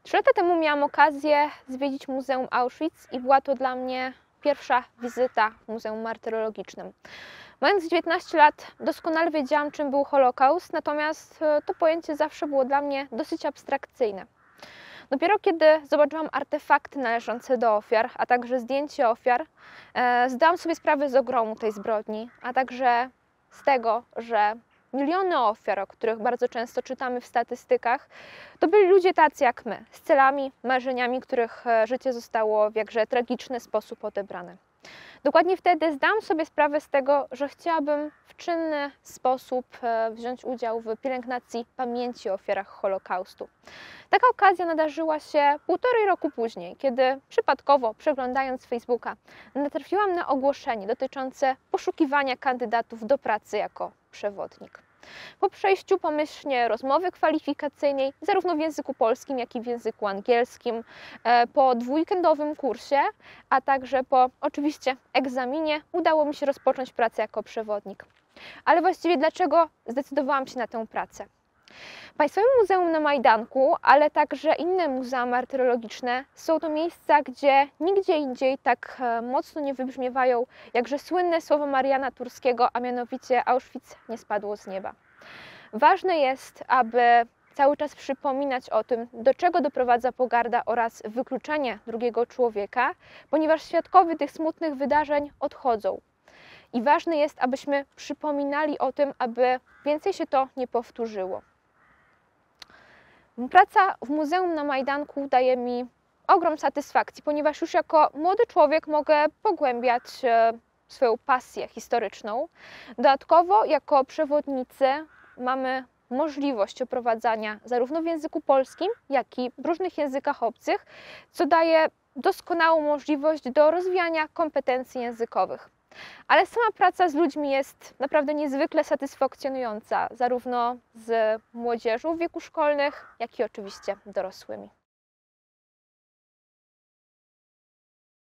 3 lata temu miałam okazję zwiedzić Muzeum Auschwitz i była to dla mnie pierwsza wizyta w Muzeum Martyrologicznym. Mając 19 lat doskonale wiedziałam, czym był Holokaust, natomiast to pojęcie zawsze było dla mnie dosyć abstrakcyjne. Dopiero kiedy zobaczyłam artefakty należące do ofiar, a także zdjęcie ofiar, zdałam sobie sprawę z ogromu tej zbrodni, a także z tego, że miliony ofiar, o których bardzo często czytamy w statystykach, to byli ludzie tacy jak my, z celami, marzeniami, których życie zostało w jakże tragiczny sposób odebrane. Dokładnie wtedy zdałam sobie sprawę z tego, że chciałabym w czynny sposób wziąć udział w pielęgnacji pamięci o ofiarach Holokaustu. Taka okazja nadarzyła się 1,5 roku później, kiedy przypadkowo, przeglądając Facebooka, natrafiłam na ogłoszenie dotyczące poszukiwania kandydatów do pracy jako przewodnik. Po przejściu pomyślnie rozmowy kwalifikacyjnej, zarówno w języku polskim, jak i w języku angielskim, po dwuweekendowym kursie, a także po oczywiście egzaminie, udało mi się rozpocząć pracę jako przewodnik. Ale właściwie dlaczego zdecydowałam się na tę pracę? Państwowe Muzeum na Majdanku, ale także inne muzea martyrologiczne są to miejsca, gdzie nigdzie indziej tak mocno nie wybrzmiewają jakże słynne słowa Mariana Turskiego, a mianowicie Auschwitz nie spadło z nieba. Ważne jest, aby cały czas przypominać o tym, do czego doprowadza pogarda oraz wykluczenie drugiego człowieka, ponieważ świadkowie tych smutnych wydarzeń odchodzą. I ważne jest, abyśmy przypominali o tym, aby więcej się to nie powtórzyło. Praca w Muzeum na Majdanku daje mi ogrom satysfakcji, ponieważ już jako młody człowiek mogę pogłębiać swoją pasję historyczną. Dodatkowo jako przewodnicy mamy możliwość oprowadzania zarówno w języku polskim, jak i w różnych językach obcych, co daje doskonałą możliwość do rozwijania kompetencji językowych. Ale sama praca z ludźmi jest naprawdę niezwykle satysfakcjonująca, zarówno z młodzieżą w wieku szkolnych, jak i oczywiście dorosłymi.